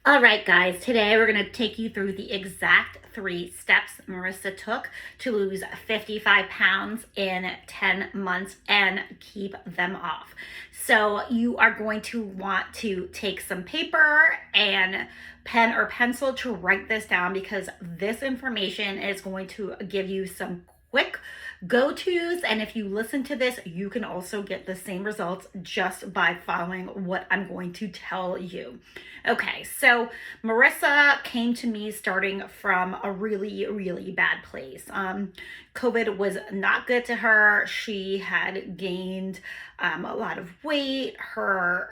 All right, guys, today we're going to take you through the exact 3 steps Marissa took to lose 55 pounds in 10 months and keep them off. So you are going to want to take some paper and pen or pencil to write this down, because this information is going to give you some quick go-tos, and if you listen to this, you can also get the same results just by following what I'm going to tell you. Okay, so Marissa came to me starting from a really bad place. COVID was not good to her. She had gained a lot of weight. Her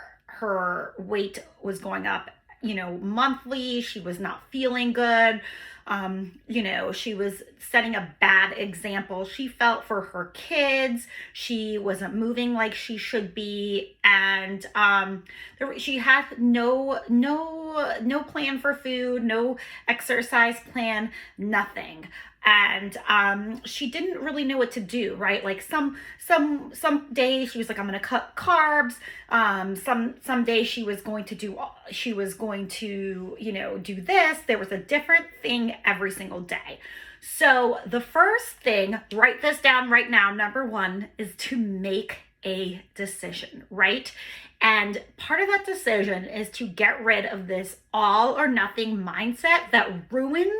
weight was going up, monthly. She was not feeling good. She was setting a bad example. She felt for her kids. She wasn't moving like she should be, and she had no plan for food, no exercise plan, nothing. And she didn't really know what to do, right? Like some days she was like, I'm gonna cut carbs. Some days she was going to do do this. There was a different thing every single day. So the first thing, write this down right now, number 1, is to make a decision, right? And part of that decision is to get rid of this all or nothing mindset that ruins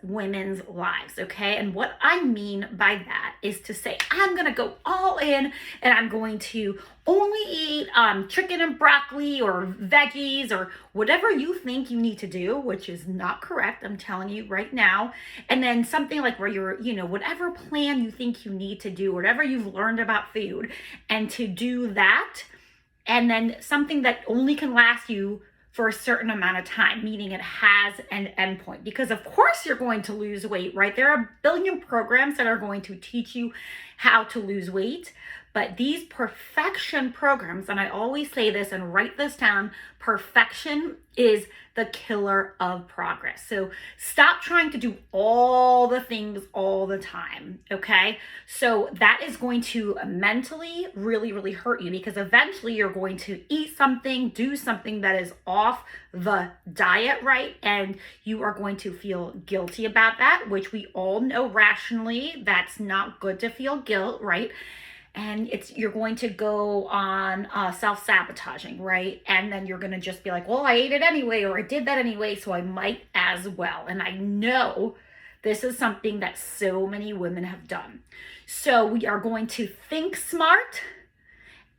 women's lives, okay? And what I mean by that is to say, I'm gonna go all in and I'm going to only eat chicken and broccoli or veggies or whatever you think you need to do, which is not correct, I'm telling you right now. And then something like where you're, whatever plan you think you need to do, whatever you've learned about food, and to do that. And then something that only can last you for a certain amount of time, meaning it has an endpoint. Because of course you're going to lose weight, right? There are a billion programs that are going to teach you how to lose weight, but these perfection programs, and I always say this and write this down, perfection is the killer of progress. So stop trying to do all the things all the time, okay? So that is going to mentally really hurt you, because eventually you're going to eat something, do something that is off the diet, right? And you are going to feel guilty about that, which we all know rationally that's not good to feel guilt, right? And you're going to go on self-sabotaging, right? And then you're going to just be like, well, I ate it anyway, or I did that anyway, so I might as well. And I know this is something that so many women have done. So we are going to think smart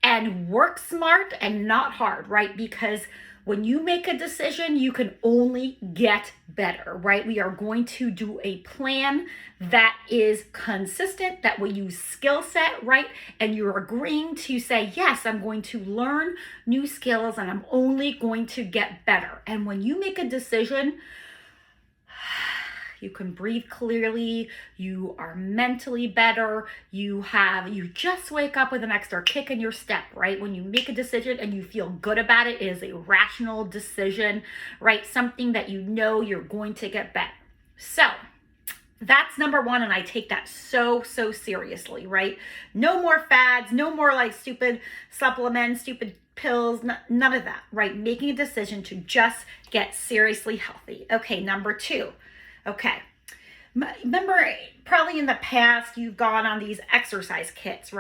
and work smart and not hard, right? Because when you make a decision, you can only get better, right? We are going to do a plan that is consistent, that we use skill set, right? And you're agreeing to say, yes, I'm going to learn new skills and I'm only going to get better. And when you make a decision, you can breathe clearly, you are mentally better, you just wake up with an extra kick in your step, right? When you make a decision and you feel good about it, it is a rational decision, right? Something that you know you're going to get better. So that's number 1, and I take that so seriously, right? No more fads, no more like stupid supplements, stupid pills, none of that, right? Making a decision to just get seriously healthy. Okay, number 2. Okay, remember probably in the past you've gone on these exercise kicks,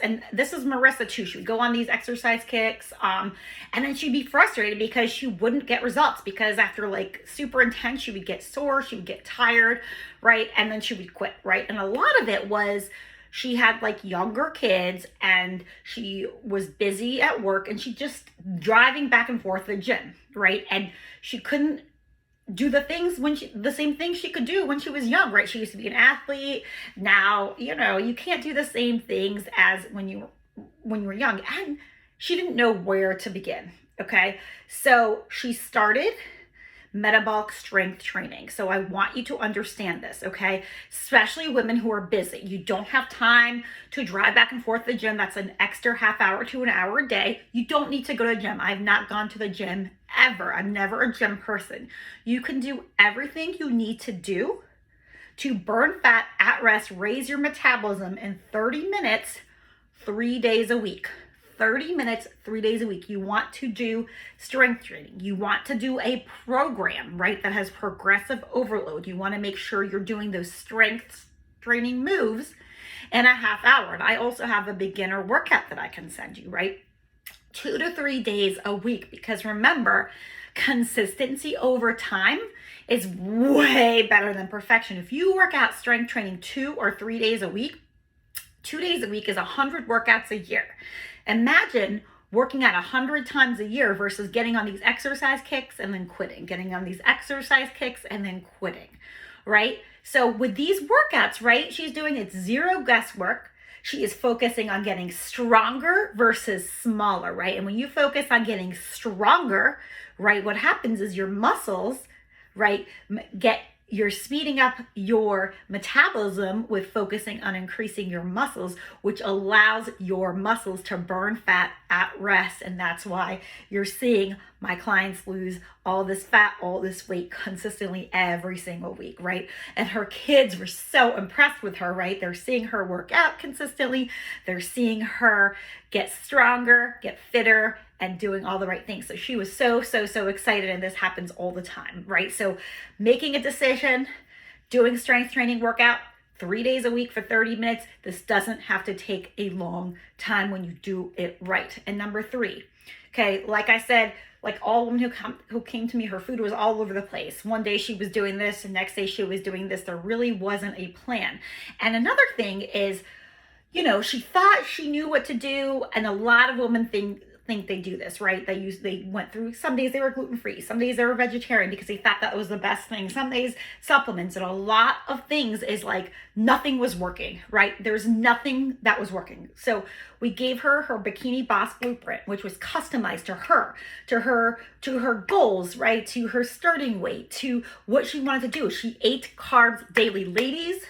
and this is Marissa too. She would go on these exercise kicks, and then she'd be frustrated because she wouldn't get results, because after like super intense, she would get sore, she would get tired, right? And then she would quit, right? And a lot of it was she had like younger kids and she was busy at work and she just driving back and forth to the gym, right? And she couldn't do the same things she could do when she was young, right? She used to be an athlete. Now, you can't do the same things as when you were young. And she didn't know where to begin, okay? So she started metabolic strength training. So I want you to understand this, okay? Especially women who are busy. You don't have time to drive back and forth to the gym. That's an extra half hour to an hour a day. You don't need to go to the gym. I've not gone to the gym ever. I'm never a gym person. You can do everything you need to do to burn fat at rest, raise your metabolism in 30 minutes, 3 days a week. 30 minutes, 3 days a week. You want to do strength training. You want to do a program, right, that has progressive overload. You want to make sure you're doing those strength training moves in a half hour. And I also have a beginner workout that I can send you, right? 2 to 3 days a week, because remember, consistency over time is way better than perfection. If you work out strength training 2 or 3 days a week, 2 days a week is 100 workouts a year. Imagine working out 100 times a year versus getting on these exercise kicks and then quitting, getting on these exercise kicks and then quitting, right? So with these workouts, right, she's doing it's zero guesswork. She is focusing on getting stronger versus smaller, right? And when you focus on getting stronger, right, what happens is your muscles, right, you're speeding up your metabolism with focusing on increasing your muscles, which allows your muscles to burn fat at rest. And that's why you're seeing my clients lose all this fat, all this weight consistently every single week, right? And her kids were so impressed with her, right? They're seeing her work out consistently. They're seeing her get stronger, get fitter, and doing all the right things. So she was so excited, and this happens all the time, right? So making a decision, doing strength training workout 3 days a week for 30 minutes. This doesn't have to take a long time when you do it right. And number 3, okay, like I said, like all women who came to me, her food was all over the place. One day she was doing this, the next day she was doing this. There really wasn't a plan. And another thing is, you know, she thought she knew what to do, and a lot of women think they do this, right? They went through, some days they were gluten-free, some days they were vegetarian because they thought that was the best thing, some days supplements, and a lot of things is like nothing was working, right? There's nothing that was working. So we gave her her Bikini Boss blueprint, which was customized to her goals, right? To her starting weight, to what she wanted to do. She ate carbs daily. Ladies,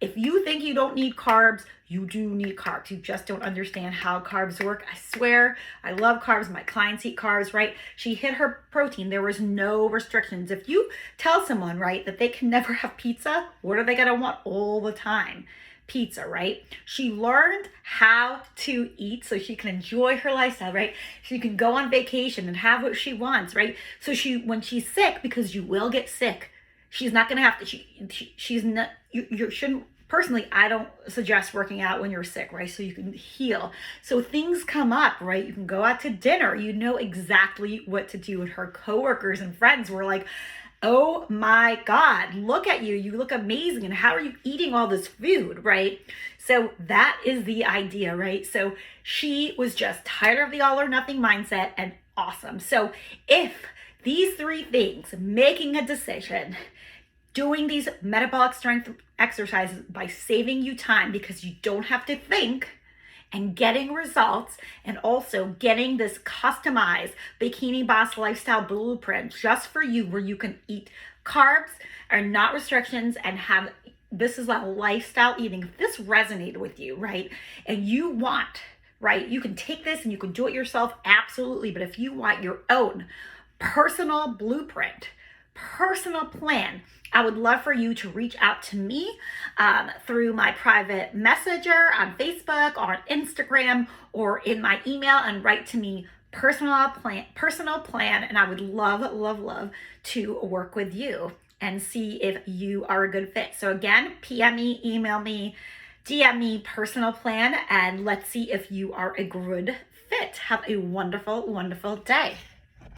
if you think you don't need carbs, you do need carbs. You just don't understand how carbs work. I swear, I love carbs. My clients eat carbs, right? She hit her protein. There was no restrictions. If you tell someone, right, that they can never have pizza, what are they going to want all the time? Pizza, right? She learned how to eat so she can enjoy her lifestyle, right? She can go on vacation and have what she wants, right? So when she's sick, because you will get sick, she's not going to have to, she's not, you shouldn't, personally, I don't suggest working out when you're sick, right? So you can heal. So things come up, right? You can go out to dinner. You know exactly what to do. And her coworkers and friends were like, oh my God, look at you. You look amazing. And how are you eating all this food, right? So that is the idea, right? So she was just tired of the all or nothing mindset, and awesome. So if these 3 things, making a decision, doing these metabolic strength exercises by saving you time because you don't have to think, and getting results, and also getting this customized Bikini Boss lifestyle blueprint just for you, where you can eat carbs are not restrictions and have, this is a lifestyle eating. If this resonated with you, right, and you want, right, you can take this and you can do it yourself, absolutely. But if you want your own personal blueprint, personal plan, I would love for you to reach out to me through my private messenger on Facebook or on Instagram or in my email, and write to me personal plan, and I would love to work with you and see if you are a good fit. So again, PM me, email me, DM me, personal plan, and let's see if you are a good fit. Have a wonderful day.